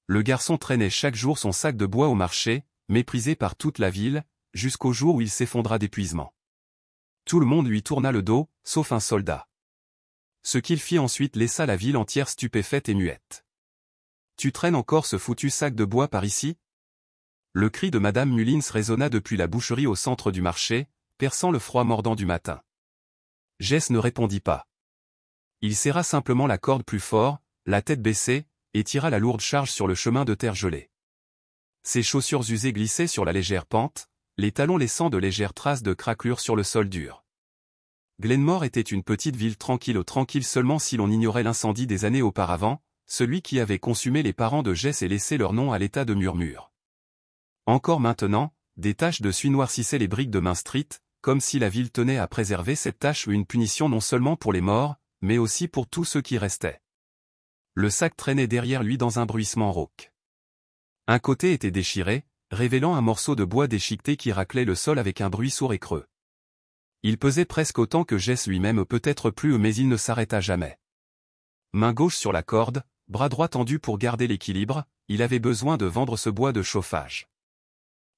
Le garçon traînait chaque jour son sac de bois au marché, méprisé par toute la ville, jusqu'au jour où il s'effondra d'épuisement. Tout le monde lui tourna le dos, sauf un soldat. Ce qu'il fit ensuite laissa la ville entière stupéfaite et muette. « Tu traînes encore ce foutu sac de bois par ici ?» Le cri de Madame Mullins résonna depuis la boucherie au centre du marché, perçant le froid mordant du matin. Jess ne répondit pas. Il serra simplement la corde plus fort, la tête baissée, et tira la lourde charge sur le chemin de terre gelée. Ses chaussures usées glissaient sur la légère pente, les talons laissant de légères traces de craquelure sur le sol dur. Glenmore était une petite ville tranquille seulement si l'on ignorait l'incendie des années auparavant, celui qui avait consumé les parents de Jess et laissé leur nom à l'état de murmure. Encore maintenant, des taches de suie noircissaient les briques de Main Street, comme si la ville tenait à préserver cette tache ou une punition non seulement pour les morts, mais aussi pour tous ceux qui restaient. Le sac traînait derrière lui dans un bruissement rauque. Un côté était déchiré, révélant un morceau de bois déchiqueté qui raclait le sol avec un bruit sourd et creux. Il pesait presque autant que Jess lui-même, peut-être plus, mais il ne s'arrêta jamais. Main gauche sur la corde, bras droit tendu pour garder l'équilibre, il avait besoin de vendre ce bois de chauffage.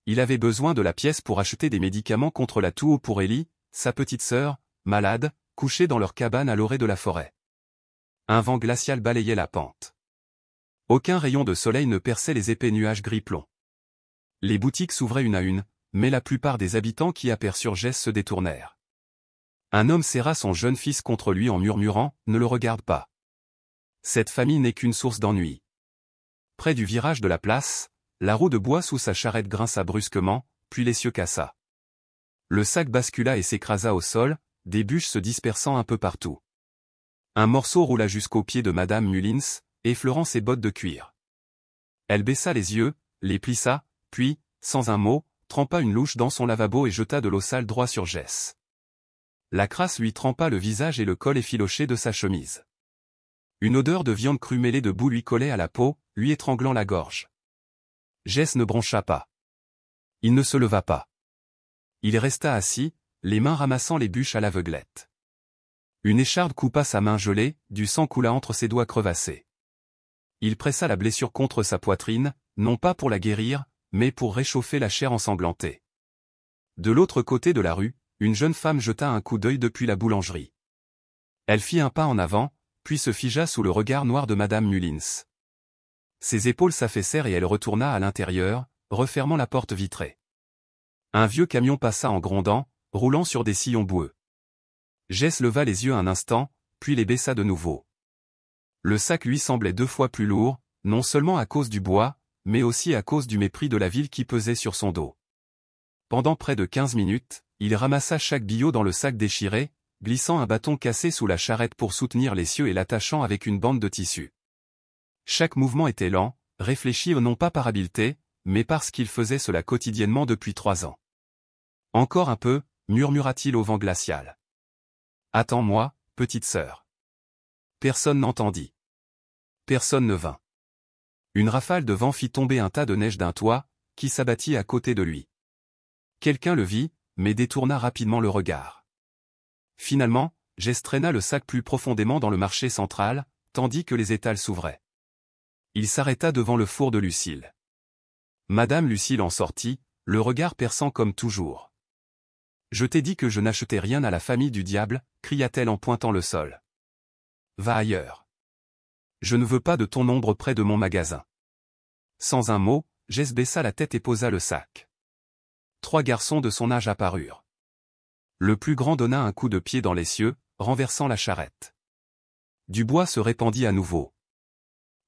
Il avait besoin de la pièce pour acheter des médicaments contre la toux pour Ellie, sa petite sœur, malade, couchée dans leur cabane à l'orée de la forêt. Un vent glacial balayait la pente. Aucun rayon de soleil ne perçait les épais nuages gris-plomb. Les boutiques s'ouvraient une à une, mais la plupart des habitants qui aperçurent Jess se détournèrent. Un homme serra son jeune fils contre lui en murmurant « Ne le regarde pas. Cette famille n'est qu'une source d'ennui. » Près du virage de la place, la roue de bois sous sa charrette grinça brusquement, puis l'essieu cassa. Le sac bascula et s'écrasa au sol, des bûches se dispersant un peu partout. Un morceau roula jusqu'aux pieds de Madame Mullins, effleurant ses bottes de cuir. Elle baissa les yeux, les plissa, puis, sans un mot, trempa une louche dans son lavabo et jeta de l'eau sale droit sur Jess. La crasse lui trempa le visage et le col effiloché de sa chemise. Une odeur de viande crue mêlée de boue lui collait à la peau, lui étranglant la gorge. Jess ne broncha pas. Il ne se leva pas. Il resta assis, les mains ramassant les bûches à l'aveuglette. Une écharde coupa sa main gelée, du sang coula entre ses doigts crevassés. Il pressa la blessure contre sa poitrine, non pas pour la guérir, mais pour réchauffer la chair ensanglantée. De l'autre côté de la rue, une jeune femme jeta un coup d'œil depuis la boulangerie. Elle fit un pas en avant, puis se figea sous le regard noir de Madame Mullins. Ses épaules s'affaissèrent et elle retourna à l'intérieur, refermant la porte vitrée. Un vieux camion passa en grondant, roulant sur des sillons boueux. Jess leva les yeux un instant, puis les baissa de nouveau. Le sac lui semblait 2 fois plus lourd, non seulement à cause du bois, mais aussi à cause du mépris de la ville qui pesait sur son dos. Pendant près de 15 minutes, il ramassa chaque billot dans le sac déchiré, glissant un bâton cassé sous la charrette pour soutenir l'essieu et l'attachant avec une bande de tissu. Chaque mouvement était lent, réfléchi non pas par habileté, mais parce qu'il faisait cela quotidiennement depuis 3 ans. « Encore un peu » murmura-t-il au vent glacial. « Attends-moi, petite sœur. » Personne n'entendit. Personne ne vint. Une rafale de vent fit tomber un tas de neige d'un toit, qui s'abattit à côté de lui. Quelqu'un le vit, mais détourna rapidement le regard. Finalement, Jess traîna le sac plus profondément dans le marché central, tandis que les étals s'ouvraient. Il s'arrêta devant le four de Lucille. Madame Lucille en sortit, le regard perçant comme toujours. « Je t'ai dit que je n'achetais rien à la famille du diable, » cria-t-elle en pointant le sol. « Va ailleurs. Je ne veux pas de ton ombre près de mon magasin. » Sans un mot, Jess baissa la tête et posa le sac. 3 garçons de son âge apparurent. Le plus grand donna un coup de pied dans l'essieu, renversant la charrette. Du bois se répandit à nouveau.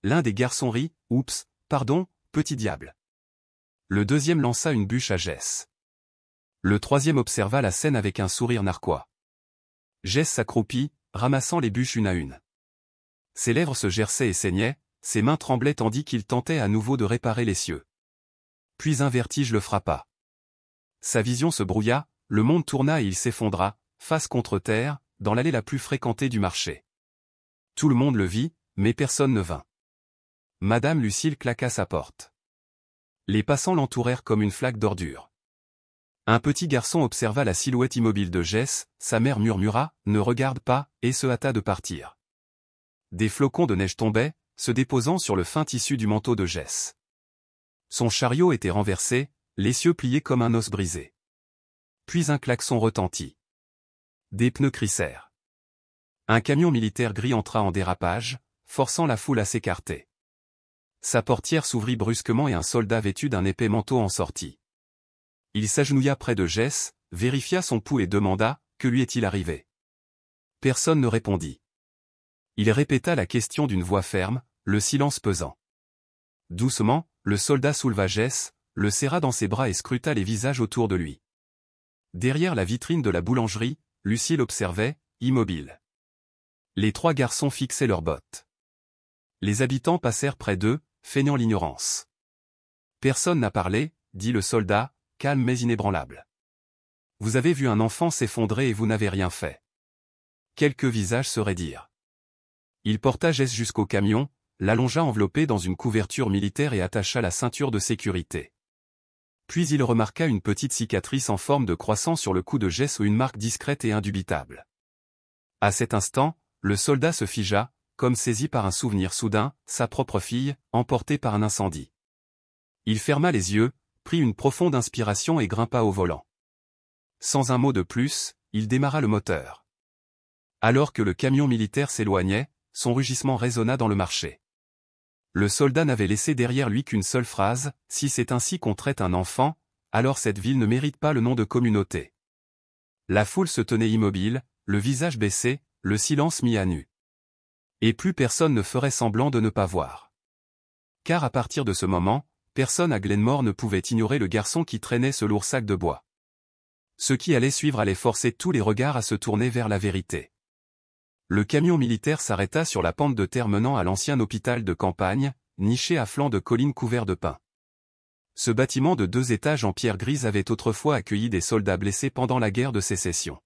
L'un des garçons rit, « Oups, pardon, petit diable. » Le deuxième lança une bûche à Jess. Le troisième observa la scène avec un sourire narquois. Jess s'accroupit, ramassant les bûches une à une. Ses lèvres se gerçaient et saignaient, ses mains tremblaient tandis qu'il tentait à nouveau de réparer l'essieu. Puis un vertige le frappa. Sa vision se brouilla, le monde tourna et il s'effondra, face contre terre, dans l'allée la plus fréquentée du marché. Tout le monde le vit, mais personne ne vint. Madame Lucille claqua sa porte. Les passants l'entourèrent comme une flaque d'ordure. Un petit garçon observa la silhouette immobile de Jess, sa mère murmura « Ne regarde pas » et se hâta de partir. Des flocons de neige tombaient, se déposant sur le fin tissu du manteau de Jess. Son chariot était renversé, l'essieu plié comme un os brisé. Puis un klaxon retentit. Des pneus crissèrent. Un camion militaire gris entra en dérapage, forçant la foule à s'écarter. Sa portière s'ouvrit brusquement et un soldat vêtu d'un épais manteau en sortit. Il s'agenouilla près de Jess, vérifia son pouls et demanda « Que lui est-il arrivé ?» Personne ne répondit. Il répéta la question d'une voix ferme, le silence pesant. Doucement, le soldat souleva Jess, le serra dans ses bras et scruta les visages autour de lui. Derrière la vitrine de la boulangerie, Lucille observait, immobile. Les trois garçons fixaient leurs bottes. Les habitants passèrent près d'eux, feignant l'ignorance. Personne n'a parlé, dit le soldat, calme mais inébranlable. Vous avez vu un enfant s'effondrer et vous n'avez rien fait. Quelques visages se raidirent. Il porta Jess jusqu'au camion, l'allongea enveloppé dans une couverture militaire et attacha la ceinture de sécurité. Puis il remarqua une petite cicatrice en forme de croissant sur le cou de Jess, une marque discrète et indubitable. À cet instant, le soldat se figea, comme saisi par un souvenir soudain, sa propre fille, emportée par un incendie. Il ferma les yeux, prit une profonde inspiration et grimpa au volant. Sans un mot de plus, il démarra le moteur. Alors que le camion militaire s'éloignait, son rugissement résonna dans le marché. Le soldat n'avait laissé derrière lui qu'une seule phrase, « Si c'est ainsi qu'on traite un enfant, alors cette ville ne mérite pas le nom de communauté. » La foule se tenait immobile, le visage baissé, le silence mis à nu. Et plus personne ne ferait semblant de ne pas voir. Car à partir de ce moment, personne à Glenmore ne pouvait ignorer le garçon qui traînait ce lourd sac de bois. Ceux qui allaient suivre allaient forcer tous les regards à se tourner vers la vérité. Le camion militaire s'arrêta sur la pente de terre menant à l'ancien hôpital de campagne, niché à flanc de collines couverts de pins. Ce bâtiment de 2 étages en pierre grise avait autrefois accueilli des soldats blessés pendant la guerre de Sécession.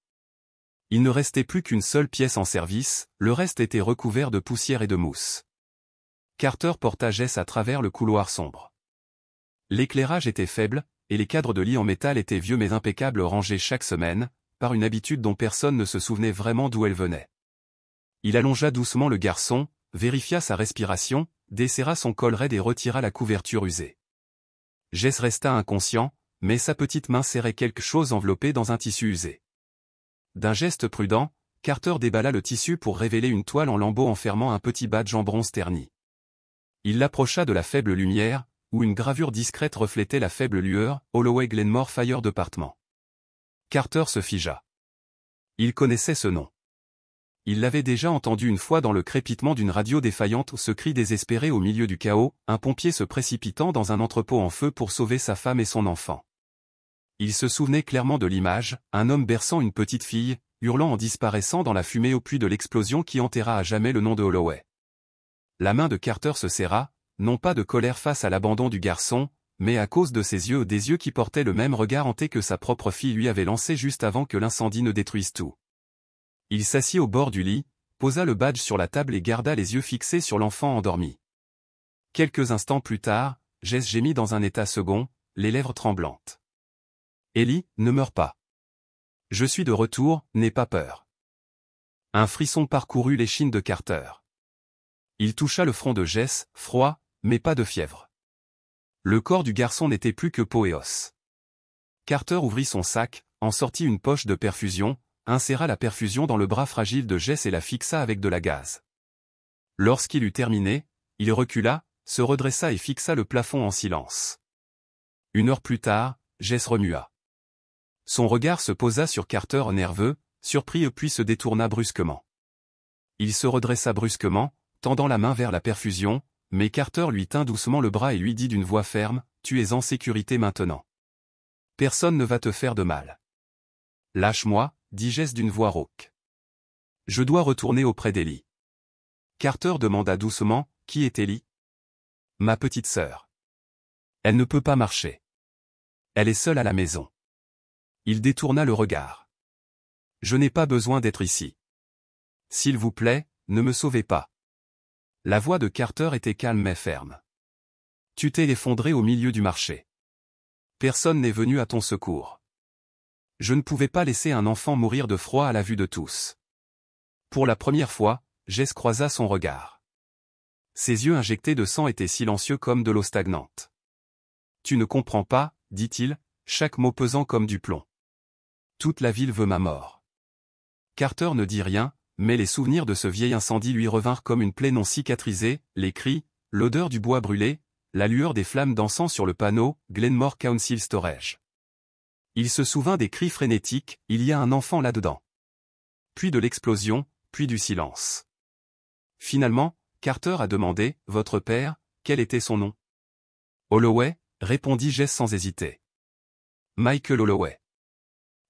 Il ne restait plus qu'une seule pièce en service, le reste était recouvert de poussière et de mousse. Carter porta Jess à travers le couloir sombre. L'éclairage était faible, et les cadres de lit en métal étaient vieux mais impeccables, rangés chaque semaine, par une habitude dont personne ne se souvenait vraiment d'où elle venait. Il allongea doucement le garçon, vérifia sa respiration, desserra son col raide et retira la couverture usée. Jess resta inconscient, mais sa petite main serrait quelque chose enveloppé dans un tissu usé. D'un geste prudent, Carter déballa le tissu pour révéler une toile en lambeaux enfermant un petit badge en bronze terni. Il l'approcha de la faible lumière, où une gravure discrète reflétait la faible lueur, Holloway Glenmore Fire Department. Carter se figea. Il connaissait ce nom. Il l'avait déjà entendu une fois dans le crépitement d'une radio défaillante, ce cri désespéré au milieu du chaos, un pompier se précipitant dans un entrepôt en feu pour sauver sa femme et son enfant. Il se souvenait clairement de l'image, un homme berçant une petite fille, hurlant en disparaissant dans la fumée au puits de l'explosion qui enterra à jamais le nom de Holloway. La main de Carter se serra, non pas de colère face à l'abandon du garçon, mais à cause de ses yeux, des yeux qui portaient le même regard hanté que sa propre fille lui avait lancé juste avant que l'incendie ne détruise tout. Il s'assit au bord du lit, posa le badge sur la table et garda les yeux fixés sur l'enfant endormi. Quelques instants plus tard, Jess gémit dans un état second, les lèvres tremblantes. « Ellie, ne meurs pas. Je suis de retour, n'aie pas peur. » Un frisson parcourut l'échine de Carter. Il toucha le front de Jess, froid, mais pas de fièvre. Le corps du garçon n'était plus que peau et os. Carter ouvrit son sac, en sortit une poche de perfusion, inséra la perfusion dans le bras fragile de Jess et la fixa avec de la gaze. Lorsqu'il eut terminé, il recula, se redressa et fixa le plafond en silence. 1 heure plus tard, Jess remua. Son regard se posa sur Carter nerveux, surpris puis se détourna brusquement. Il se redressa brusquement, tendant la main vers la perfusion, mais Carter lui tint doucement le bras et lui dit d'une voix ferme, « Tu es en sécurité maintenant. Personne ne va te faire de mal. » « Lâche-moi, » dit Jess d'une voix rauque. « Je dois retourner auprès d'Ellie. » Carter demanda doucement, « Qui est Ellie ?»« Ma petite sœur. Elle ne peut pas marcher. Elle est seule à la maison. » Il détourna le regard. « Je n'ai pas besoin d'être ici. S'il vous plaît, ne me sauvez pas. » La voix de Carter était calme mais ferme. « Tu t'es effondré au milieu du marché. Personne n'est venu à ton secours. Je ne pouvais pas laisser un enfant mourir de froid à la vue de tous. » Pour la première fois, Jess croisa son regard. Ses yeux injectés de sang étaient silencieux comme de l'eau stagnante. Tu ne comprends pas, dit-il, chaque mot pesant comme du plomb. Toute la ville veut ma mort. Carter ne dit rien, mais les souvenirs de ce vieil incendie lui revinrent comme une plaie non cicatrisée, les cris, l'odeur du bois brûlé, la lueur des flammes dansant sur le panneau « Glenmore Council Storage ». Il se souvint des cris frénétiques « Il y a un enfant là-dedans ». Puis de l'explosion, puis du silence. Finalement, Carter a demandé « Votre père, quel était son nom ?» Holloway, répondit Jess sans hésiter. Michael Holloway.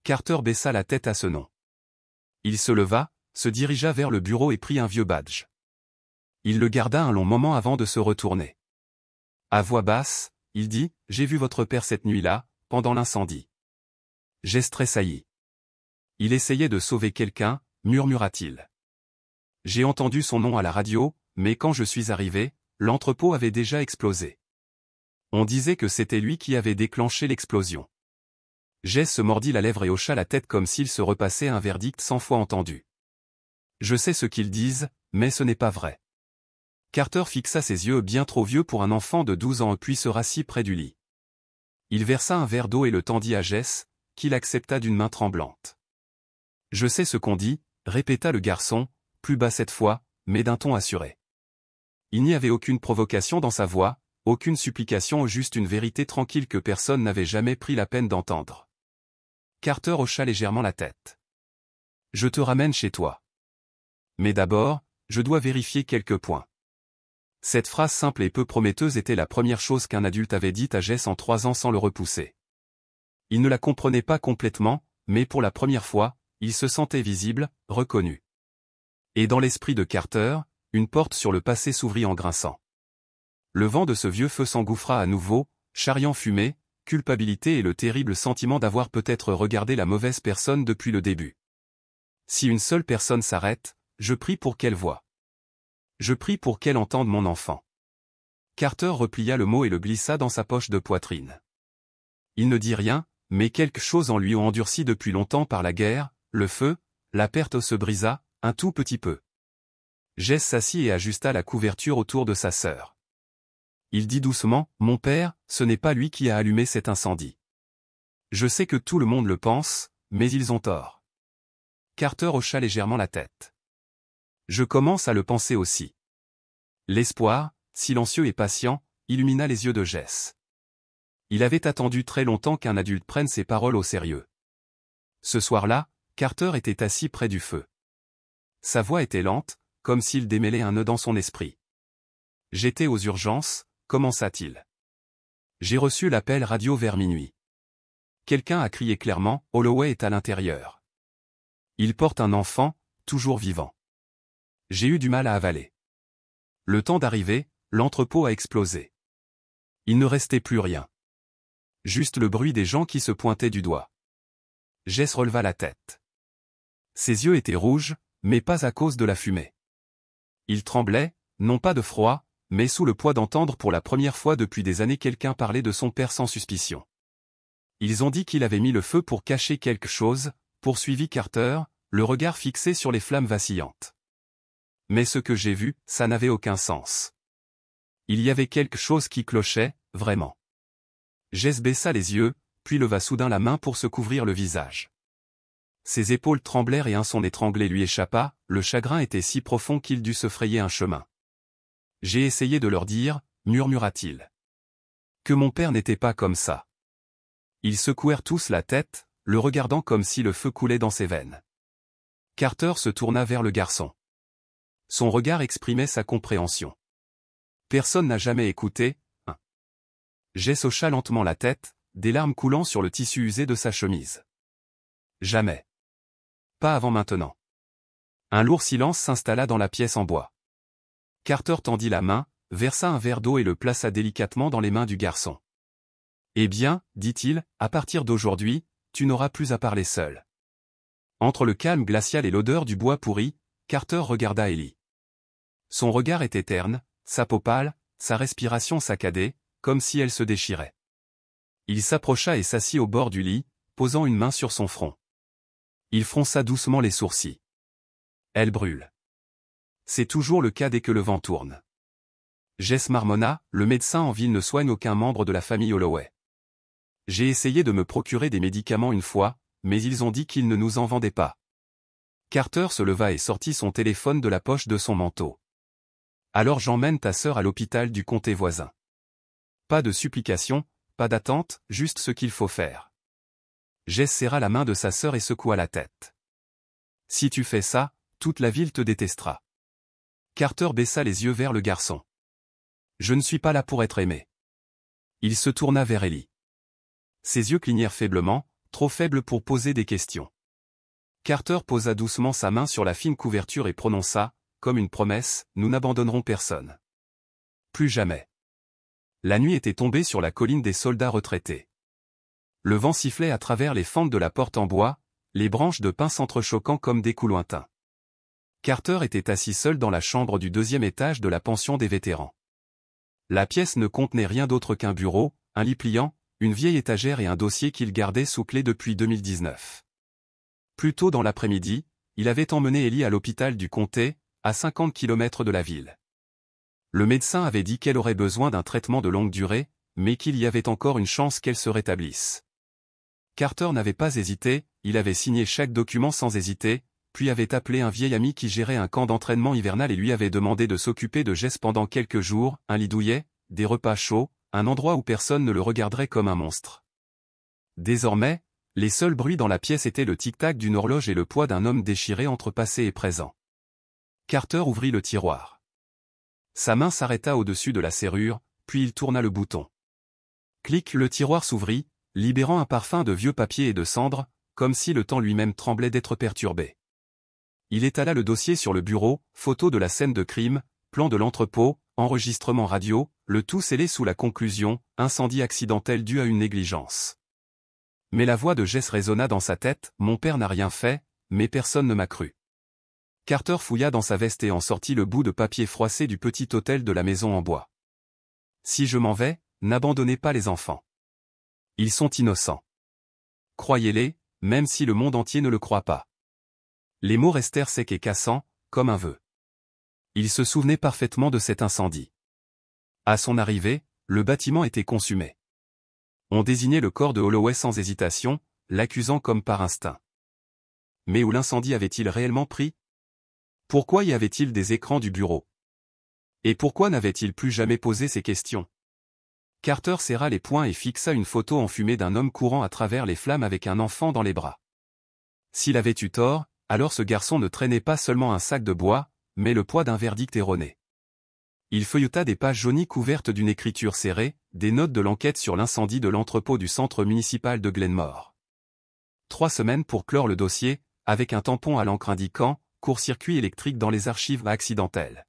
Carter baissa la tête à ce nom. Il se leva, se dirigea vers le bureau et prit un vieux badge. Il le garda un long moment avant de se retourner. À voix basse, il dit « J'ai vu votre père cette nuit-là, pendant l'incendie. » Jess tressaillit. Il essayait de sauver quelqu'un, murmura-t-il. J'ai entendu son nom à la radio, mais quand je suis arrivé, l'entrepôt avait déjà explosé. On disait que c'était lui qui avait déclenché l'explosion. Jess se mordit la lèvre et hocha la tête comme s'il se repassait un verdict 100 fois entendu. Je sais ce qu'ils disent, mais ce n'est pas vrai. Carter fixa ses yeux bien trop vieux pour un enfant de 12 ans puis se rassit près du lit. Il versa un verre d'eau et le tendit à Jess, qu'il accepta d'une main tremblante. Je sais ce qu'on dit, répéta le garçon, plus bas cette fois, mais d'un ton assuré. Il n'y avait aucune provocation dans sa voix, aucune supplication, juste une vérité tranquille que personne n'avait jamais pris la peine d'entendre. Carter hocha légèrement la tête. Je te ramène chez toi. Mais d'abord, je dois vérifier quelques points. Cette phrase simple et peu prometteuse était la première chose qu'un adulte avait dite à Jess en 3 ans sans le repousser. Il ne la comprenait pas complètement, mais pour la première fois, il se sentait visible, reconnu. Et dans l'esprit de Carter, une porte sur le passé s'ouvrit en grinçant. Le vent de ce vieux feu s'engouffra à nouveau, charriant fumée, culpabilité et le terrible sentiment d'avoir peut-être regardé la mauvaise personne depuis le début. Si une seule personne s'arrête, je prie pour qu'elle voie. Je prie pour qu'elle entende mon enfant. Carter replia le mot et le glissa dans sa poche de poitrine. Il ne dit rien, mais quelque chose en lui ont endurci depuis longtemps par la guerre, le feu, la perte se brisa, un tout petit peu. Jess s'assit et ajusta la couverture autour de sa sœur. Il dit doucement, « Mon père, ce n'est pas lui qui a allumé cet incendie. Je sais que tout le monde le pense, mais ils ont tort. » Carter hocha légèrement la tête. Je commence à le penser aussi. L'espoir, silencieux et patient, illumina les yeux de Jess. Il avait attendu très longtemps qu'un adulte prenne ses paroles au sérieux. Ce soir-là, Carter était assis près du feu. Sa voix était lente, comme s'il démêlait un nœud dans son esprit. « J'étais aux urgences, commença-t-il. J'ai reçu l'appel radio vers minuit. Quelqu'un a crié clairement, Holloway est à l'intérieur. Il porte un enfant, toujours vivant. J'ai eu du mal à avaler. Le temps d'arriver, l'entrepôt a explosé. Il ne restait plus rien. Juste le bruit des gens qui se pointaient du doigt. » Jess releva la tête. Ses yeux étaient rouges, mais pas à cause de la fumée. Il tremblait, non pas de froid, mais sous le poids d'entendre pour la première fois depuis des années quelqu'un parler de son père sans suspicion. Ils ont dit qu'il avait mis le feu pour cacher quelque chose, poursuivit Carter, le regard fixé sur les flammes vacillantes. Mais ce que j'ai vu, ça n'avait aucun sens. Il y avait quelque chose qui clochait, vraiment. Jess baissa les yeux, puis leva soudain la main pour se couvrir le visage. Ses épaules tremblèrent et un son étranglé lui échappa, le chagrin était si profond qu'il dut se frayer un chemin. J'ai essayé de leur dire, murmura-t-il. Que mon père n'était pas comme ça. Ils secouèrent tous la tête, le regardant comme si le feu coulait dans ses veines. Carter se tourna vers le garçon. Son regard exprimait sa compréhension. Personne n'a jamais écouté, hein. Jess hocha lentement la tête, des larmes coulant sur le tissu usé de sa chemise. Jamais. Pas avant maintenant. Un lourd silence s'installa dans la pièce en bois. Carter tendit la main, versa un verre d'eau et le plaça délicatement dans les mains du garçon. Eh bien, dit-il, à partir d'aujourd'hui, tu n'auras plus à parler seul. Entre le calme glacial et l'odeur du bois pourri, Carter regarda Ellie. Son regard était terne, sa peau pâle, sa respiration saccadée, comme si elle se déchirait. Il s'approcha et s'assit au bord du lit, posant une main sur son front. Il fronça doucement les sourcils. Elle brûle. C'est toujours le cas dès que le vent tourne. Jess marmonna, le médecin en ville ne soigne aucun membre de la famille Holloway. J'ai essayé de me procurer des médicaments une fois, mais ils ont dit qu'ils ne nous en vendaient pas. Carter se leva et sortit son téléphone de la poche de son manteau. Alors j'emmène ta sœur à l'hôpital du comté voisin. Pas de supplication, pas d'attente, juste ce qu'il faut faire. Jess serra la main de sa sœur et secoua la tête. Si tu fais ça, toute la ville te détestera. Carter baissa les yeux vers le garçon. Je ne suis pas là pour être aimé. Il se tourna vers Ellie. Ses yeux clignèrent faiblement, trop faibles pour poser des questions. Carter posa doucement sa main sur la fine couverture et prononça, comme une promesse, nous n'abandonnerons personne. Plus jamais. La nuit était tombée sur la colline des soldats retraités. Le vent sifflait à travers les fentes de la porte en bois, les branches de pin s'entrechoquant comme des coups lointains. Carter était assis seul dans la chambre du 2e étage de la pension des vétérans. La pièce ne contenait rien d'autre qu'un bureau, un lit pliant, une vieille étagère et un dossier qu'il gardait sous clé depuis 2019. Plus tôt dans l'après-midi, il avait emmené Ellie à l'hôpital du comté, à 50 km de la ville. Le médecin avait dit qu'elle aurait besoin d'un traitement de longue durée, mais qu'il y avait encore une chance qu'elle se rétablisse. Carter n'avait pas hésité, il avait signé chaque document sans hésiter, puis avait appelé un vieil ami qui gérait un camp d'entraînement hivernal et lui avait demandé de s'occuper de Jess pendant quelques jours, un lit douillet, des repas chauds, un endroit où personne ne le regarderait comme un monstre. Désormais, les seuls bruits dans la pièce étaient le tic-tac d'une horloge et le poids d'un homme déchiré entre passé et présent. Carter ouvrit le tiroir. Sa main s'arrêta au-dessus de la serrure, puis il tourna le bouton. Clic, le tiroir s'ouvrit, libérant un parfum de vieux papier et de cendres, comme si le temps lui-même tremblait d'être perturbé. Il étala le dossier sur le bureau, photo de la scène de crime, plan de l'entrepôt, enregistrement radio, le tout scellé sous la conclusion, incendie accidentel dû à une négligence. Mais la voix de Jess résonna dans sa tête, mon père n'a rien fait, mais personne ne m'a cru. Carter fouilla dans sa veste et en sortit le bout de papier froissé du petit hôtel de la maison en bois. Si je m'en vais, n'abandonnez pas les enfants. Ils sont innocents. Croyez-les, même si le monde entier ne le croit pas. Les mots restèrent secs et cassants, comme un vœu. Il se souvenait parfaitement de cet incendie. À son arrivée, le bâtiment était consumé. On désignait le corps de Holloway sans hésitation, l'accusant comme par instinct. Mais où l'incendie avait-il réellement pris? Pourquoi y avait-il des écrans du bureau? Et pourquoi n'avait-il plus jamais posé ces questions? Carter serra les poings et fixa une photo enfumée d'un homme courant à travers les flammes avec un enfant dans les bras. S'il avait eu tort, alors ce garçon ne traînait pas seulement un sac de bois, mais le poids d'un verdict erroné. Il feuilleta des pages jaunies couvertes d'une écriture serrée, des notes de l'enquête sur l'incendie de l'entrepôt du centre municipal de Glenmore. 3 semaines pour clore le dossier, avec un tampon à l'encre indiquant « court-circuit électrique dans les archives accidentelles ».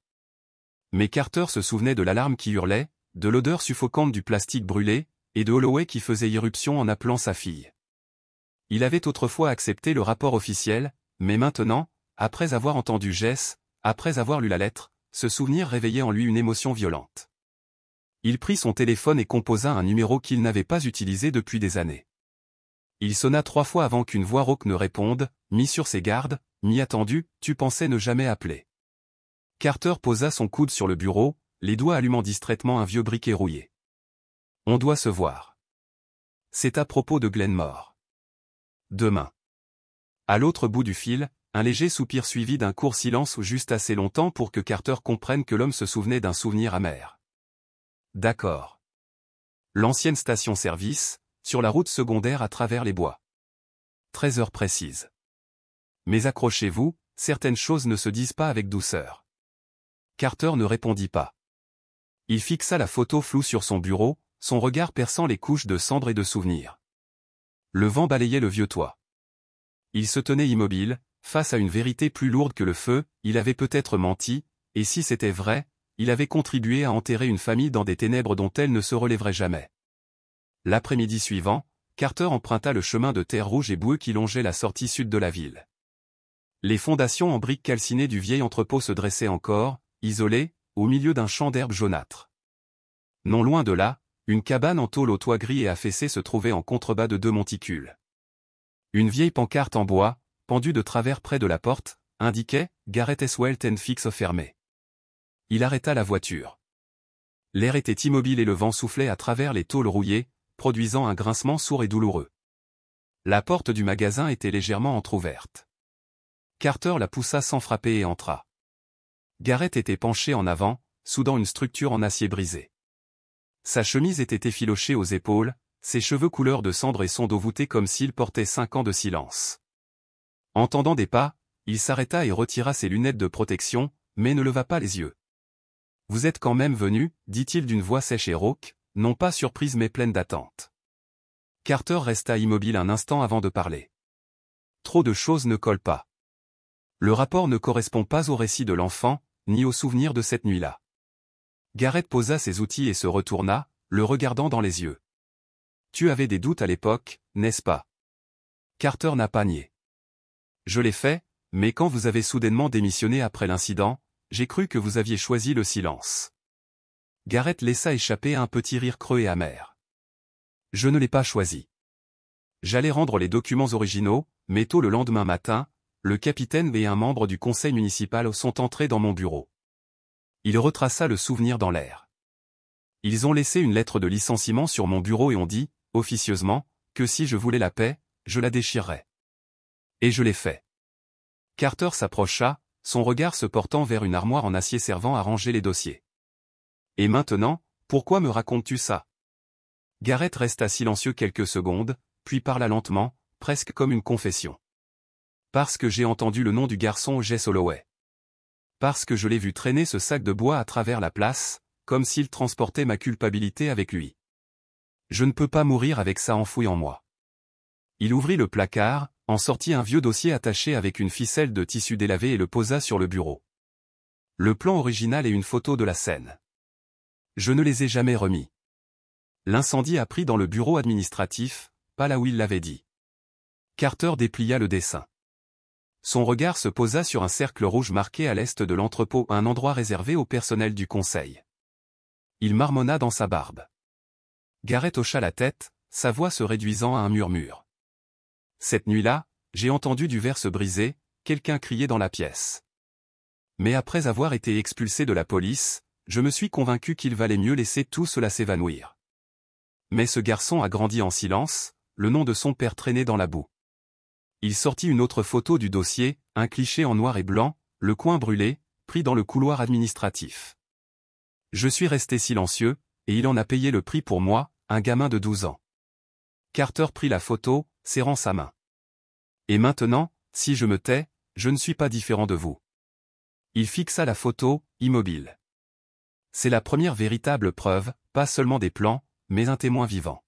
Mais Carter se souvenait de l'alarme qui hurlait, de l'odeur suffocante du plastique brûlé, et de Holloway qui faisait irruption en appelant sa fille. Il avait autrefois accepté le rapport officiel, mais maintenant, après avoir entendu Jess, après avoir lu la lettre, ce souvenir réveillait en lui une émotion violente. Il prit son téléphone et composa un numéro qu'il n'avait pas utilisé depuis des années. Il sonna 3 fois avant qu'une voix rauque ne réponde, mis sur ses gardes, mi-attendu, tu pensais ne jamais appeler. Carter posa son coude sur le bureau, les doigts allumant distraitement un vieux briquet rouillé. On doit se voir. C'est à propos de Glenmore. Demain. À l'autre bout du fil, un léger soupir suivi d'un court silence juste assez longtemps pour que Carter comprenne que l'homme se souvenait d'un souvenir amer. D'accord. L'ancienne station-service, sur la route secondaire à travers les bois. 13 heures précises. Mais accrochez-vous, certaines choses ne se disent pas avec douceur. Carter ne répondit pas. Il fixa la photo floue sur son bureau, son regard perçant les couches de cendres et de souvenirs. Le vent balayait le vieux toit. Il se tenait immobile, face à une vérité plus lourde que le feu, il avait peut-être menti, et si c'était vrai, il avait contribué à enterrer une famille dans des ténèbres dont elle ne se relèverait jamais. L'après-midi suivant, Carter emprunta le chemin de terre rouge et boueux qui longeait la sortie sud de la ville. Les fondations en briques calcinées du vieil entrepôt se dressaient encore, isolées, au milieu d'un champ d'herbe jaunâtre. Non loin de là, une cabane en tôle au toit gris et affaissé se trouvait en contrebas de 2 monticules. Une vieille pancarte en bois, pendue de travers près de la porte, indiquait « Gareth S. Welton fixe fermé ». Il arrêta la voiture. L'air était immobile et le vent soufflait à travers les tôles rouillées, produisant un grincement sourd et douloureux. La porte du magasin était légèrement entr'ouverte. Carter la poussa sans frapper et entra. Garrett était penché en avant, soudant une structure en acier brisé. Sa chemise était effilochée aux épaules, ses cheveux couleur de cendre et son dos voûté comme s'il portait 5 ans de silence. Entendant des pas, il s'arrêta et retira ses lunettes de protection, mais ne leva pas les yeux. « Vous êtes quand même venu, dit-il d'une voix sèche et rauque, non pas surprise mais pleine d'attente. Carter resta immobile un instant avant de parler. Trop de choses ne collent pas. Le rapport ne correspond pas au récit de l'enfant, ni au souvenir de cette nuit-là. Garrett posa ses outils et se retourna, le regardant dans les yeux. Tu avais des doutes à l'époque, n'est-ce pas? Carter n'a pas nié. Je l'ai fait, mais quand vous avez soudainement démissionné après l'incident, j'ai cru que vous aviez choisi le silence. Garrett laissa échapper un petit rire creux et amer. Je ne l'ai pas choisi. J'allais rendre les documents originaux, mais tôt le lendemain matin, le capitaine et un membre du conseil municipal sont entrés dans mon bureau. Il retraça le souvenir dans l'air. Ils ont laissé une lettre de licenciement sur mon bureau et ont dit, officieusement, que si je voulais la paix, je la déchirerais. Et je l'ai fait. Carter s'approcha, son regard se portant vers une armoire en acier servant à ranger les dossiers. Et maintenant, pourquoi me racontes-tu ça? Garrett resta silencieux quelques secondes, puis parla lentement, presque comme une confession. Parce que j'ai entendu le nom du garçon Jess Holloway. Parce que je l'ai vu traîner ce sac de bois à travers la place, comme s'il transportait ma culpabilité avec lui. Je ne peux pas mourir avec ça enfoui en moi. Il ouvrit le placard, en sortit un vieux dossier attaché avec une ficelle de tissu délavé et le posa sur le bureau. Le plan original et une photo de la scène. Je ne les ai jamais remis. L'incendie a pris dans le bureau administratif, pas là où il l'avait dit. Carter déplia le dessin. Son regard se posa sur un cercle rouge marqué à l'est de l'entrepôt, un endroit réservé au personnel du conseil. Il marmonna dans sa barbe. Garrett hocha la tête, sa voix se réduisant à un murmure. Cette nuit-là, j'ai entendu du verre se briser, quelqu'un criait dans la pièce. Mais après avoir été expulsé de la police, je me suis convaincu qu'il valait mieux laisser tout cela s'évanouir. Mais ce garçon a grandi en silence, le nom de son père traînait dans la boue. Il sortit une autre photo du dossier, un cliché en noir et blanc, le coin brûlé, pris dans le couloir administratif. Je suis resté silencieux, et il en a payé le prix pour moi, un gamin de 12 ans. Carter prit la photo, serrant sa main. Et maintenant, si je me tais, je ne suis pas différent de vous. Il fixa la photo, immobile. C'est la première véritable preuve, pas seulement des plans, mais un témoin vivant.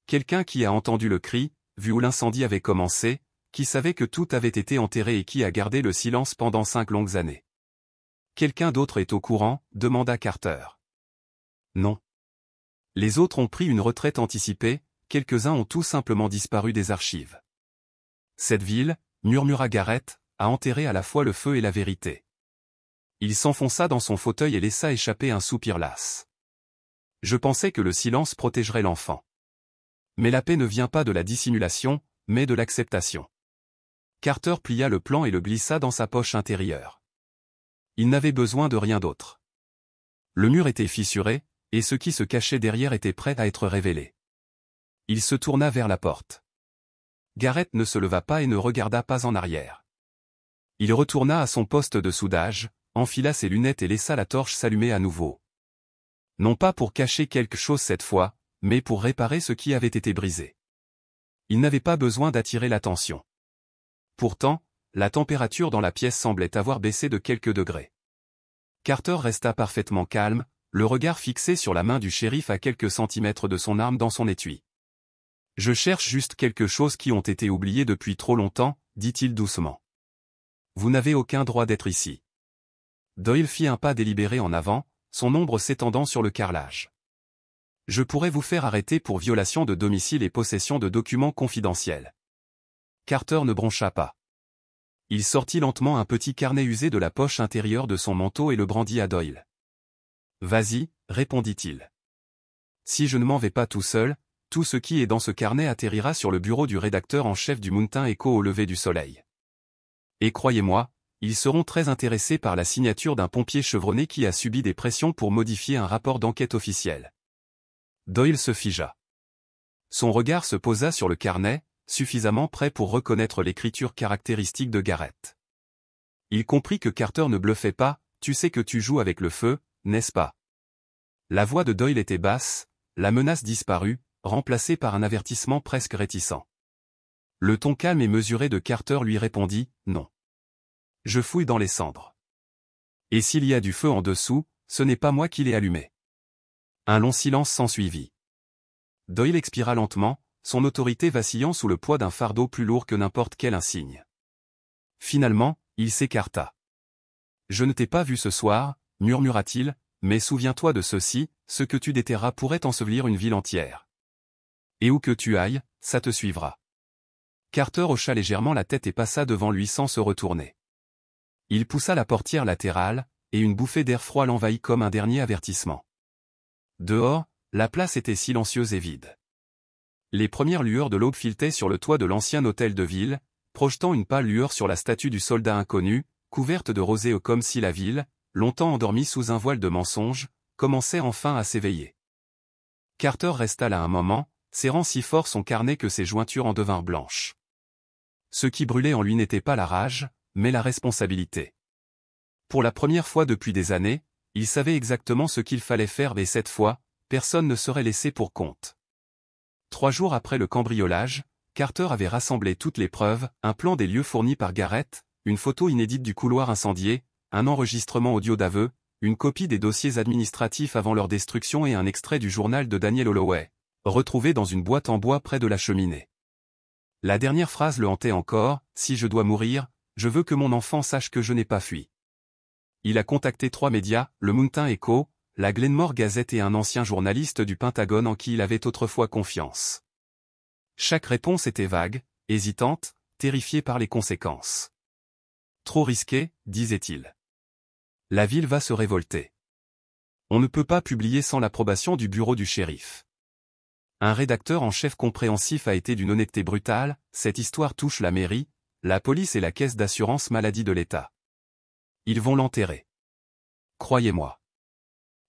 Quelqu'un qui a entendu le cri, vu où l'incendie avait commencé, qui savait que tout avait été enterré et qui a gardé le silence pendant 5 longues années. Quelqu'un d'autre est au courant, demanda Carter. Non. Les autres ont pris une retraite anticipée, quelques-uns ont tout simplement disparu des archives. Cette ville, murmura Garrett, a enterré à la fois le feu et la vérité. Il s'enfonça dans son fauteuil et laissa échapper un soupir las. Je pensais que le silence protégerait l'enfant. Mais la paix ne vient pas de la dissimulation, mais de l'acceptation. Carter plia le plan et le glissa dans sa poche intérieure. Il n'avait besoin de rien d'autre. Le mur était fissuré, et ce qui se cachait derrière était prêt à être révélé. Il se tourna vers la porte. Garrett ne se leva pas et ne regarda pas en arrière. Il retourna à son poste de soudage, enfila ses lunettes et laissa la torche s'allumer à nouveau. Non pas pour cacher quelque chose cette fois, mais pour réparer ce qui avait été brisé. Il n'avait pas besoin d'attirer l'attention. Pourtant, la température dans la pièce semblait avoir baissé de quelques degrés. Carter resta parfaitement calme, le regard fixé sur la main du shérif à quelques centimètres de son arme dans son étui. « Je cherche juste quelque chose qui ont été oubliés depuis trop longtemps, dit-il doucement. Vous n'avez aucun droit d'être ici. Doyle fit un pas délibéré en avant, son ombre s'étendant sur le carrelage. Je pourrais vous faire arrêter pour violation de domicile et possession de documents confidentiels. Carter ne broncha pas. Il sortit lentement un petit carnet usé de la poche intérieure de son manteau et le brandit à Doyle. Vas-y, répondit-il. Si je ne m'en vais pas tout seul, tout ce qui est dans ce carnet atterrira sur le bureau du rédacteur en chef du Mountain Echo au lever du soleil. Et croyez-moi, ils seront très intéressés par la signature d'un pompier chevronné qui a subi des pressions pour modifier un rapport d'enquête officiel. Doyle se figea. Son regard se posa sur le carnet, suffisamment près pour reconnaître l'écriture caractéristique de Garrett. Il comprit que Carter ne bluffait pas. « Tu sais que tu joues avec le feu, n'est-ce pas ?» La voix de Doyle était basse, la menace disparut, remplacée par un avertissement presque réticent. Le ton calme et mesuré de Carter lui répondit « Non. Je fouille dans les cendres. Et s'il y a du feu en dessous, ce n'est pas moi qui l'ai allumé. » Un long silence s'ensuivit. Doyle expira lentement, son autorité vacillant sous le poids d'un fardeau plus lourd que n'importe quel insigne. Finalement, il s'écarta. « Je ne t'ai pas vu ce soir, » murmura-t-il, « mais souviens-toi de ceci, ce que tu déterras pourrait ensevelir une ville entière. Et où que tu ailles, ça te suivra. » Carter hocha légèrement la tête et passa devant lui sans se retourner. Il poussa la portière latérale, et une bouffée d'air froid l'envahit comme un dernier avertissement. Dehors, la place était silencieuse et vide. Les premières lueurs de l'aube filetaient sur le toit de l'ancien hôtel de ville, projetant une pâle lueur sur la statue du soldat inconnu, couverte de rosée comme si la ville, longtemps endormie sous un voile de mensonges, commençait enfin à s'éveiller. Carter resta là un moment, serrant si fort son carnet que ses jointures en devinrent blanches. Ce qui brûlait en lui n'était pas la rage, mais la responsabilité. Pour la première fois depuis des années, il savait exactement ce qu'il fallait faire et cette fois, personne ne serait laissé pour compte. 3 jours après le cambriolage, Carter avait rassemblé toutes les preuves, un plan des lieux fournis par Garrett, une photo inédite du couloir incendié, un enregistrement audio d'aveu, une copie des dossiers administratifs avant leur destruction et un extrait du journal de Daniel Holloway, retrouvé dans une boîte en bois près de la cheminée. La dernière phrase le hantait encore, « Si je dois mourir, je veux que mon enfant sache que je n'ai pas fui. » Il a contacté 3 médias, le Mountain Echo, la Glenmore Gazette et un ancien journaliste du Pentagone en qui il avait autrefois confiance. Chaque réponse était vague, hésitante, terrifié par les conséquences. Trop risqué, disait-il. La ville va se révolter. On ne peut pas publier sans l'approbation du bureau du shérif. Un rédacteur en chef compréhensif a été d'une honnêteté brutale, cette histoire touche la mairie, la police et la caisse d'assurance maladie de l'État. Ils vont l'enterrer. Croyez-moi.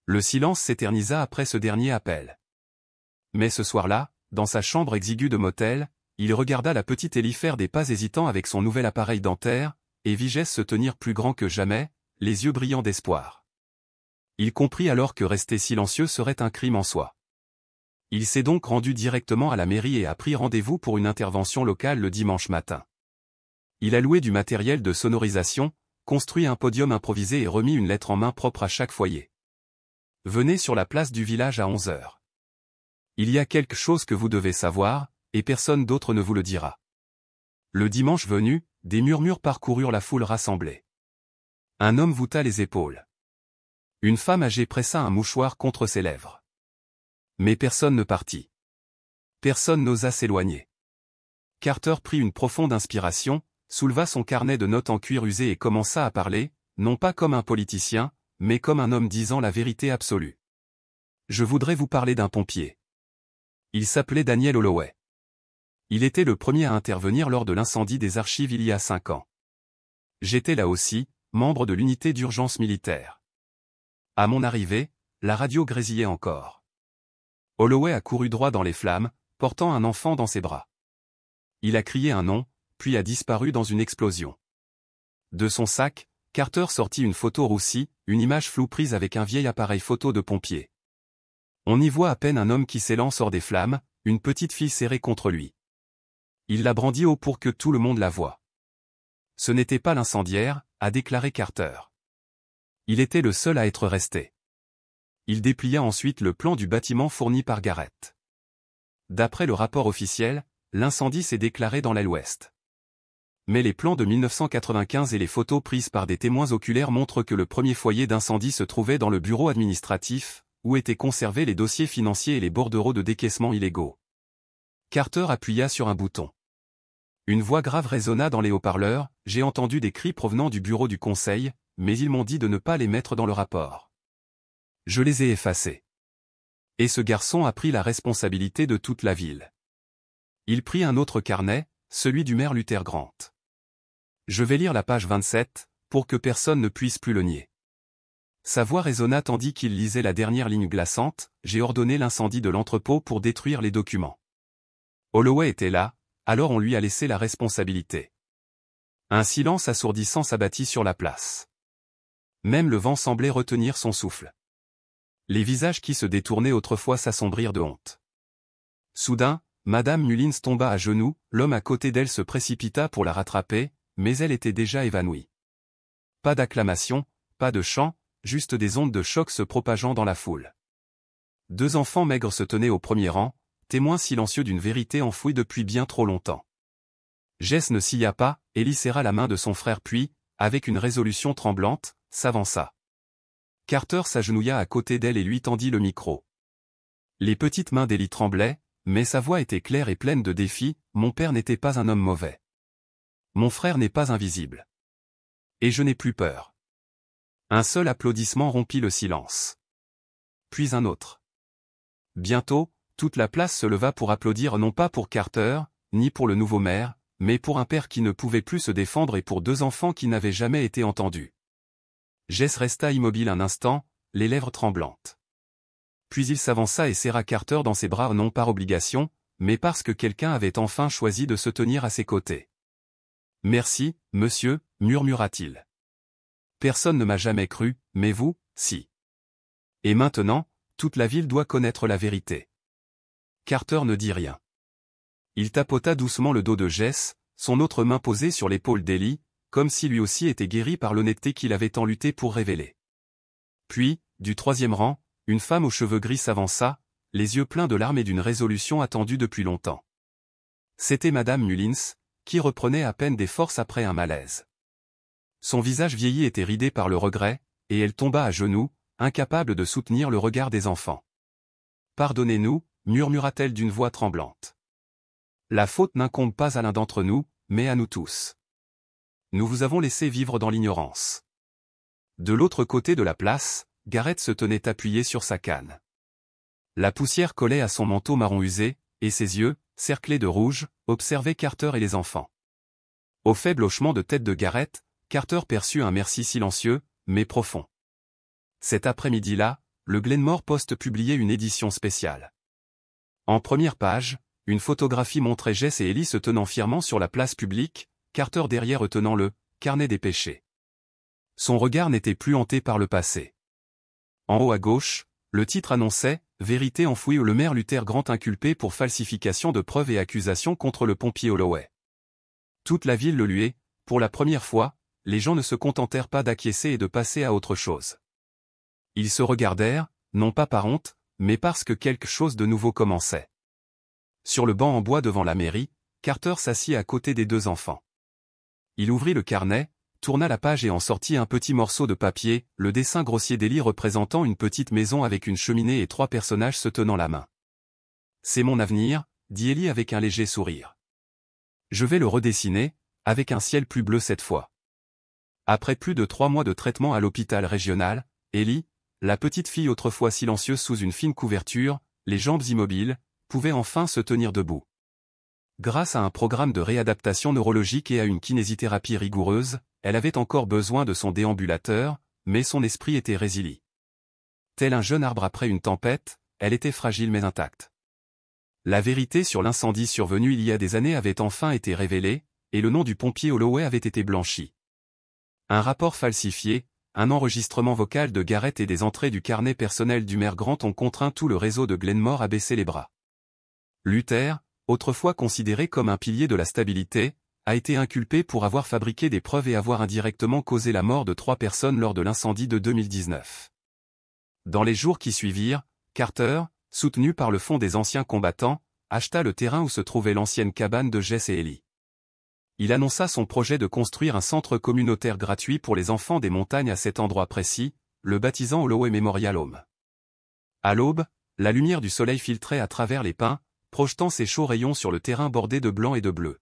Le silence s'éternisa après ce dernier appel. Mais ce soir-là, dans sa chambre exiguë de motel, il regarda la petite Ellie faire des pas hésitants avec son nouvel appareil dentaire, et Vigès se tenir plus grand que jamais, les yeux brillants d'espoir. Il comprit alors que rester silencieux serait un crime en soi. Il s'est donc rendu directement à la mairie et a pris rendez-vous pour une intervention locale le dimanche matin. Il a loué du matériel de sonorisation, construit un podium improvisé et remis une lettre en main propre à chaque foyer. Venez sur la place du village à 11 heures. Il y a quelque chose que vous devez savoir, et personne d'autre ne vous le dira. Le dimanche venu, des murmures parcoururent la foule rassemblée. Un homme voûta les épaules. Une femme âgée pressa un mouchoir contre ses lèvres. Mais personne ne partit. Personne n'osa s'éloigner. Carter prit une profonde inspiration, souleva son carnet de notes en cuir usé et commença à parler, non pas comme un politicien, mais comme un homme disant la vérité absolue. Je voudrais vous parler d'un pompier. Il s'appelait Daniel Holloway. Il était le premier à intervenir lors de l'incendie des archives il y a 5 ans. J'étais là aussi, membre de l'unité d'urgence militaire. À mon arrivée, la radio grésillait encore. Holloway a couru droit dans les flammes, portant un enfant dans ses bras. Il a crié un nom, puis a disparu dans une explosion. De son sac, Carter sortit une photo roussie, une image floue prise avec un vieil appareil photo de pompier. On y voit à peine un homme qui s'élance hors des flammes, une petite fille serrée contre lui. Il la brandit haut pour que tout le monde la voie. Ce n'était pas l'incendiaire, a déclaré Carter. Il était le seul à être resté. Il déplia ensuite le plan du bâtiment fourni par Garrett. D'après le rapport officiel, l'incendie s'est déclaré dans l'aile ouest. Mais les plans de 1995 et les photos prises par des témoins oculaires montrent que le premier foyer d'incendie se trouvait dans le bureau administratif, où étaient conservés les dossiers financiers et les bordereaux de décaissement illégaux. Carter appuya sur un bouton. Une voix grave résonna dans les haut-parleurs, « J'ai entendu des cris provenant du bureau du conseil, mais ils m'ont dit de ne pas les mettre dans le rapport. Je les ai effacés. » Et ce garçon a pris la responsabilité de toute la ville. Il prit un autre carnet, celui du maire Luther Grant. Je vais lire la page 27, pour que personne ne puisse plus le nier. Sa voix résonna tandis qu'il lisait la dernière ligne glaçante, « J'ai ordonné l'incendie de l'entrepôt pour détruire les documents. » Holloway était là, alors on lui a laissé la responsabilité. Un silence assourdissant s'abattit sur la place. Même le vent semblait retenir son souffle. Les visages qui se détournaient autrefois s'assombrirent de honte. Soudain, Madame Mullins tomba à genoux, l'homme à côté d'elle se précipita pour la rattraper, mais elle était déjà évanouie. Pas d'acclamation, pas de chant, juste des ondes de choc se propageant dans la foule. 2 enfants maigres se tenaient au premier rang, témoins silencieux d'une vérité enfouie depuis bien trop longtemps. Jess ne sia pas, Ellie serra la main de son frère puis, avec une résolution tremblante, s'avança. Carter s'agenouilla à côté d'elle et lui tendit le micro. Les petites mains d'Ellie tremblaient, mais sa voix était claire et pleine de défi, « Mon père n'était pas un homme mauvais. Mon frère n'est pas invisible. Et je n'ai plus peur. » Un seul applaudissement rompit le silence. Puis un autre. Bientôt, toute la place se leva pour applaudir non pas pour Carter, ni pour le nouveau maire, mais pour un père qui ne pouvait plus se défendre et pour 2 enfants qui n'avaient jamais été entendus. Jess resta immobile un instant, les lèvres tremblantes. Puis il s'avança et serra Carter dans ses bras non par obligation, mais parce que quelqu'un avait enfin choisi de se tenir à ses côtés. « Merci, monsieur », murmura-t-il. « Personne ne m'a jamais cru, mais vous, si. Et maintenant, toute la ville doit connaître la vérité. » Carter ne dit rien. Il tapota doucement le dos de Jess, son autre main posée sur l'épaule d'Ellie, comme si lui aussi était guéri par l'honnêteté qu'il avait tant lutté pour révéler. Puis, du 3e rang, une femme aux cheveux gris s'avança, les yeux pleins de larmes et d'une résolution attendue depuis longtemps. C'était Madame Mullins, qui reprenait à peine des forces après un malaise. Son visage vieilli était ridé par le regret, et elle tomba à genoux, incapable de soutenir le regard des enfants. « Pardonnez-nous » murmura-t-elle d'une voix tremblante. « La faute n'incombe pas à l'un d'entre nous, mais à nous tous. Nous vous avons laissé vivre dans l'ignorance. » De l'autre côté de la place, Garrett se tenait appuyé sur sa canne. La poussière collait à son manteau marron usé, et ses yeux, cerclés de rouge, observaient Carter et les enfants. Au faible hochement de tête de Garrett, Carter perçut un merci silencieux, mais profond. Cet après-midi-là, le Glenmore Post publiait une édition spéciale. En première page, une photographie montrait Jess et Ellie se tenant fièrement sur la place publique, Carter derrière eux tenant le « carnet des péchés ». Son regard n'était plus hanté par le passé. En haut à gauche, le titre annonçait « Vérité enfouie où le maire Luther Grant inculpé pour falsification de preuves et accusations contre le pompier Holloway ». Toute la ville le luait, pour la première fois, les gens ne se contentèrent pas d'acquiescer et de passer à autre chose. Ils se regardèrent, non pas par honte, mais parce que quelque chose de nouveau commençait. Sur le banc en bois devant la mairie, Carter s'assit à côté des 2 enfants. Il ouvrit le carnet, tourna la page et en sortit un petit morceau de papier, le dessin grossier d'Ellie représentant une petite maison avec une cheminée et 3 personnages se tenant la main. « C'est mon avenir », dit Ellie avec un léger sourire. « Je vais le redessiner, avec un ciel plus bleu cette fois. » Après plus de 3 mois de traitement à l'hôpital régional, Ellie, la petite fille autrefois silencieuse sous une fine couverture, les jambes immobiles, pouvait enfin se tenir debout. Grâce à un programme de réadaptation neurologique et à une kinésithérapie rigoureuse, elle avait encore besoin de son déambulateur, mais son esprit était résilient. Tel un jeune arbre après une tempête, elle était fragile mais intacte. La vérité sur l'incendie survenu il y a des années avait enfin été révélée, et le nom du pompier Holloway avait été blanchi. Un rapport falsifié, un enregistrement vocal de Garrett et des entrées du carnet personnel du maire Grant ont contraint tout le réseau de Glenmore à baisser les bras. Luther, autrefois considéré comme un pilier de la stabilité, a été inculpé pour avoir fabriqué des preuves et avoir indirectement causé la mort de 3 personnes lors de l'incendie de 2019. Dans les jours qui suivirent, Carter, soutenu par le Fonds des anciens combattants, acheta le terrain où se trouvait l'ancienne cabane de Jess et Ellie. Il annonça son projet de construire un centre communautaire gratuit pour les enfants des montagnes à cet endroit précis, le baptisant Holloway Memorial Home. À l'aube, la lumière du soleil filtrait à travers les pins, projetant ses chauds rayons sur le terrain bordé de blanc et de bleu.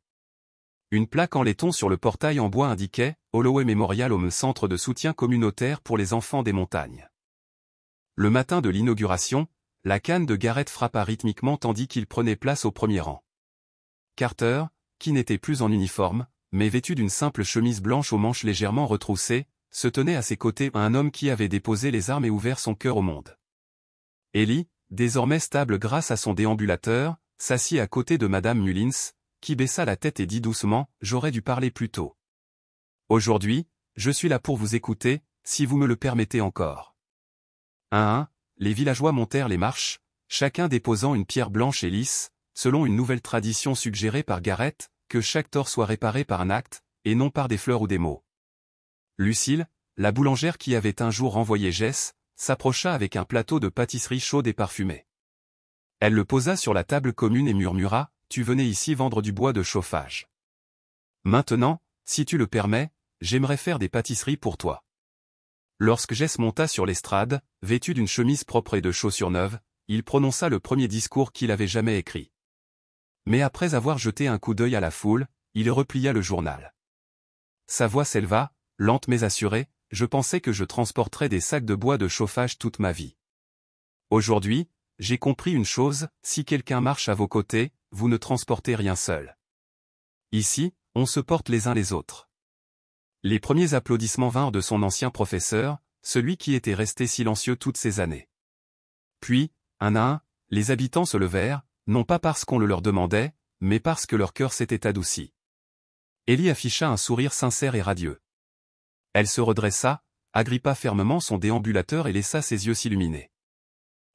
Une plaque en laiton sur le portail en bois indiquait « Holloway Memorial Home, centre de soutien communautaire pour les enfants des montagnes ». Le matin de l'inauguration, la canne de Garrett frappa rythmiquement tandis qu'il prenait place au premier rang. Carter, qui n'était plus en uniforme, mais vêtu d'une simple chemise blanche aux manches légèrement retroussées, se tenait à ses côtés un homme qui avait déposé les armes et ouvert son cœur au monde. Ellie, désormais stable grâce à son déambulateur, s'assit à côté de Madame Mullins, qui baissa la tête et dit doucement « J'aurais dû parler plus tôt. Aujourd'hui, je suis là pour vous écouter, si vous me le permettez encore. » Un à un, les villageois montèrent les marches, chacun déposant une pierre blanche et lisse, selon une nouvelle tradition suggérée par Gareth, que chaque tort soit réparé par un acte, et non par des fleurs ou des mots. Lucille, la boulangère qui avait un jour renvoyé Jess, s'approcha avec un plateau de pâtisserie chaude et parfumée. Elle le posa sur la table commune et murmura « Tu venais ici vendre du bois de chauffage. Maintenant, si tu le permets, j'aimerais faire des pâtisseries pour toi. » Lorsque Jess monta sur l'estrade, vêtu d'une chemise propre et de chaussures neuves, il prononça le premier discours qu'il avait jamais écrit. Mais après avoir jeté un coup d'œil à la foule, il replia le journal. Sa voix s'éleva, lente mais assurée, « Je pensais que je transporterais des sacs de bois de chauffage toute ma vie. Aujourd'hui, j'ai compris une chose, si quelqu'un marche à vos côtés, vous ne transportez rien seul. Ici, on se porte les uns les autres. » Les premiers applaudissements vinrent de son ancien professeur, celui qui était resté silencieux toutes ces années. Puis, un à un, les habitants se levèrent, non pas parce qu'on le leur demandait, mais parce que leur cœur s'était adouci. Ellie afficha un sourire sincère et radieux. Elle se redressa, agrippa fermement son déambulateur et laissa ses yeux s'illuminer.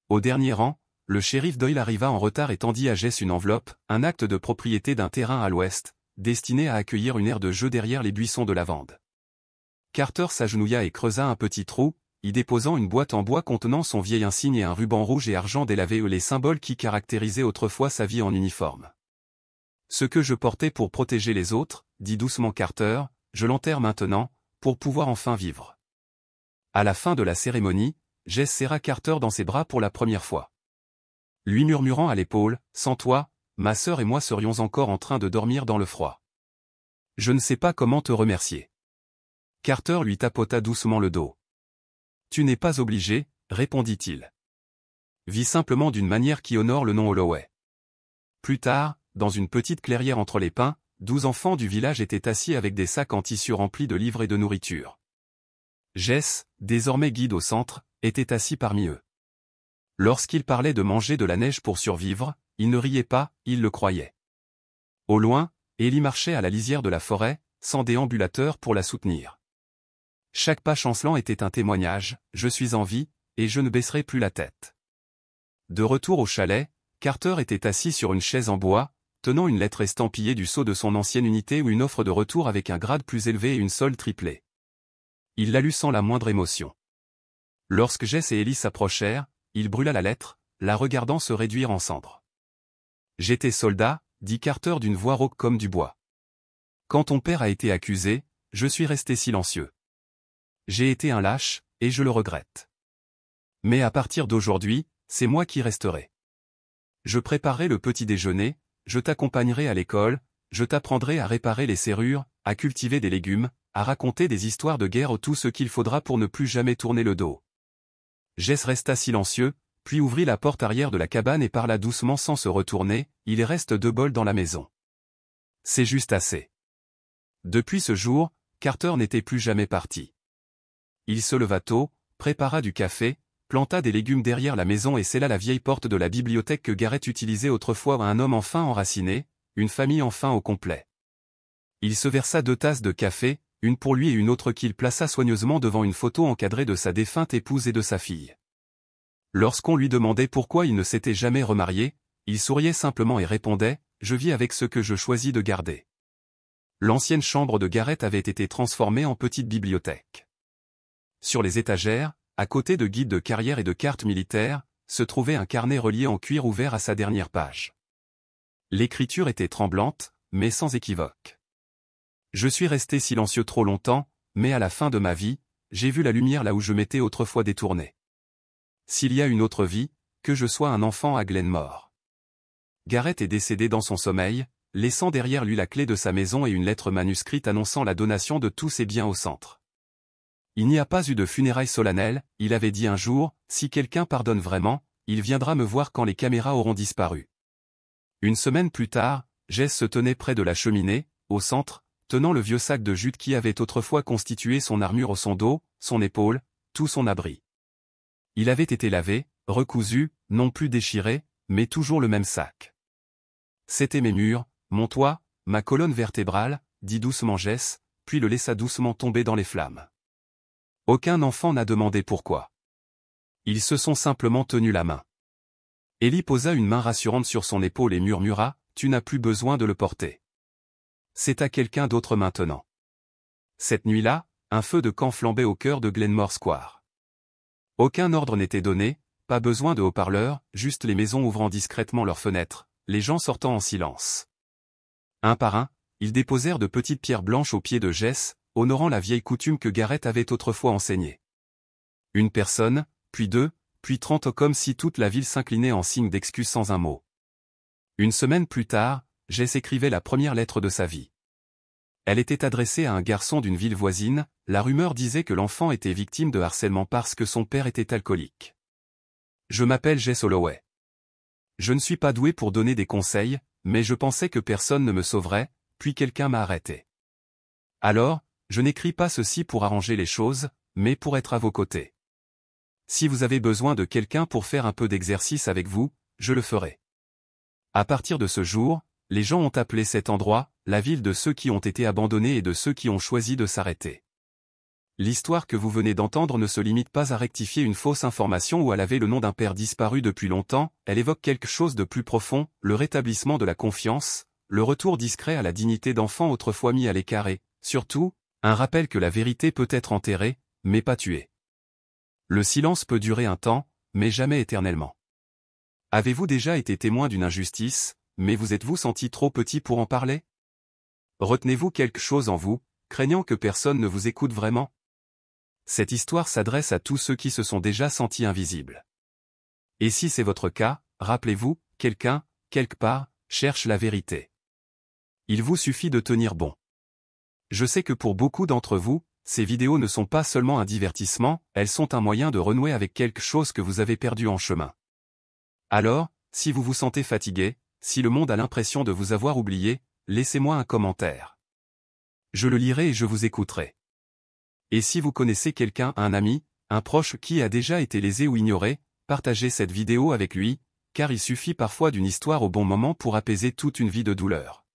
Au dernier rang, le shérif Doyle arriva en retard et tendit à Jess une enveloppe, un acte de propriété d'un terrain à l'ouest, destiné à accueillir une aire de jeu derrière les buissons de lavande. Carter s'agenouilla et creusa un petit trou, y déposant une boîte en bois contenant son vieil insigne et un ruban rouge et argent délavé les symboles qui caractérisaient autrefois sa vie en uniforme. « Ce que je portais pour protéger les autres, dit doucement Carter, je l'enterre maintenant, pour pouvoir enfin vivre. » À la fin de la cérémonie, Jess serra Carter dans ses bras pour la première fois. Lui murmurant à l'épaule, « Sans toi, ma sœur et moi serions encore en train de dormir dans le froid. Je ne sais pas comment te remercier. » Carter lui tapota doucement le dos. « Tu n'es pas obligé, répondit-il. Vis simplement d'une manière qui honore le nom Holloway. » Plus tard, dans une petite clairière entre les pins, 12 enfants du village étaient assis avec des sacs en tissu remplis de livres et de nourriture. Jess, désormais guide au centre, était assis parmi eux. Lorsqu'il parlait de manger de la neige pour survivre, il ne riait pas, il le croyait. Au loin, Ellie marchait à la lisière de la forêt, sans déambulateur pour la soutenir. Chaque pas chancelant était un témoignage, « Je suis en vie, et je ne baisserai plus la tête. » De retour au chalet, Carter était assis sur une chaise en bois, tenant une lettre estampillée du sceau de son ancienne unité ou une offre de retour avec un grade plus élevé et une solde triplée. Il la lut sans la moindre émotion. Lorsque Jess et Ellie s'approchèrent, il brûla la lettre, la regardant se réduire en cendres. « J'étais soldat, dit Carter d'une voix rauque comme du bois. Quand ton père a été accusé, je suis resté silencieux. J'ai été un lâche, et je le regrette. Mais à partir d'aujourd'hui, c'est moi qui resterai. Je préparerai le petit déjeuner, je t'accompagnerai à l'école, je t'apprendrai à réparer les serrures, à cultiver des légumes, à raconter des histoires de guerre ou tout ce qu'il faudra pour ne plus jamais tourner le dos. » Jess resta silencieux, puis ouvrit la porte arrière de la cabane et parla doucement sans se retourner, « Il reste 2 bols dans la maison. C'est juste assez. » Depuis ce jour, Carter n'était plus jamais parti. Il se leva tôt, prépara du café, planta des légumes derrière la maison et scella la vieille porte de la bibliothèque que Gareth utilisait autrefois à un homme enfin enraciné, une famille enfin au complet. Il se versa 2 tasses de café, une pour lui et une autre qu'il plaça soigneusement devant une photo encadrée de sa défunte épouse et de sa fille. Lorsqu'on lui demandait pourquoi il ne s'était jamais remarié, il souriait simplement et répondait « Je vis avec ce que je choisis de garder. » L'ancienne chambre de Gareth avait été transformée en petite bibliothèque. Sur les étagères, à côté de guides de carrière et de cartes militaires, se trouvait un carnet relié en cuir ouvert à sa dernière page. L'écriture était tremblante, mais sans équivoque. « Je suis resté silencieux trop longtemps, mais à la fin de ma vie, j'ai vu la lumière là où je m'étais autrefois détourné. S'il y a une autre vie, que je sois un enfant à Glenmore. » Gareth est décédé dans son sommeil, laissant derrière lui la clé de sa maison et une lettre manuscrite annonçant la donation de tous ses biens au centre. Il n'y a pas eu de funérailles solennelles, il avait dit un jour, « Si quelqu'un pardonne vraiment, il viendra me voir quand les caméras auront disparu. » Une semaine plus tard, Jess se tenait près de la cheminée, au centre, tenant le vieux sac de jute qui avait autrefois constitué son armure au son dos, son épaule, tout son abri. Il avait été lavé, recousu, non plus déchiré, mais toujours le même sac. C'étaient mes murs, mon toit, ma colonne vertébrale, dit doucement Jess, puis le laissa doucement tomber dans les flammes. Aucun enfant n'a demandé pourquoi. Ils se sont simplement tenus la main. Ellie posa une main rassurante sur son épaule et murmura, « Tu n'as plus besoin de le porter. C'est à quelqu'un d'autre maintenant. » Cette nuit-là, un feu de camp flambait au cœur de Glenmore Square. Aucun ordre n'était donné, pas besoin de haut-parleurs, juste les maisons ouvrant discrètement leurs fenêtres, les gens sortant en silence. Un par un, ils déposèrent de petites pierres blanches aux pieds de Jess, honorant la vieille coutume que Garrett avait autrefois enseignée. Une personne, puis 2, puis 30 comme si toute la ville s'inclinait en signe d'excuse sans un mot. Une semaine plus tard, Jess écrivait la première lettre de sa vie. Elle était adressée à un garçon d'une ville voisine, la rumeur disait que l'enfant était victime de harcèlement parce que son père était alcoolique. Je m'appelle Jess Holloway. Je ne suis pas doué pour donner des conseils, mais je pensais que personne ne me sauverait, puis quelqu'un m'a arrêté. Alors, je n'écris pas ceci pour arranger les choses, mais pour être à vos côtés. Si vous avez besoin de quelqu'un pour faire un peu d'exercice avec vous, je le ferai. À partir de ce jour, les gens ont appelé cet endroit, la ville de ceux qui ont été abandonnés et de ceux qui ont choisi de s'arrêter. L'histoire que vous venez d'entendre ne se limite pas à rectifier une fausse information ou à laver le nom d'un père disparu depuis longtemps, elle évoque quelque chose de plus profond, le rétablissement de la confiance, le retour discret à la dignité d'enfant autrefois mis à l'écart et, surtout, un rappel que la vérité peut être enterrée, mais pas tuée. Le silence peut durer un temps, mais jamais éternellement. Avez-vous déjà été témoin d'une injustice, mais vous êtes-vous senti trop petit pour en parler? Retenez-vous quelque chose en vous, craignant que personne ne vous écoute vraiment? Cette histoire s'adresse à tous ceux qui se sont déjà sentis invisibles. Et si c'est votre cas, rappelez-vous, quelqu'un, quelque part, cherche la vérité. Il vous suffit de tenir bon. Je sais que pour beaucoup d'entre vous, ces vidéos ne sont pas seulement un divertissement, elles sont un moyen de renouer avec quelque chose que vous avez perdu en chemin. Alors, si vous vous sentez fatigué, si le monde a l'impression de vous avoir oublié, laissez-moi un commentaire. Je le lirai et je vous écouterai. Et si vous connaissez quelqu'un, un ami, un proche qui a déjà été lésé ou ignoré, partagez cette vidéo avec lui, car il suffit parfois d'une histoire au bon moment pour apaiser toute une vie de douleur.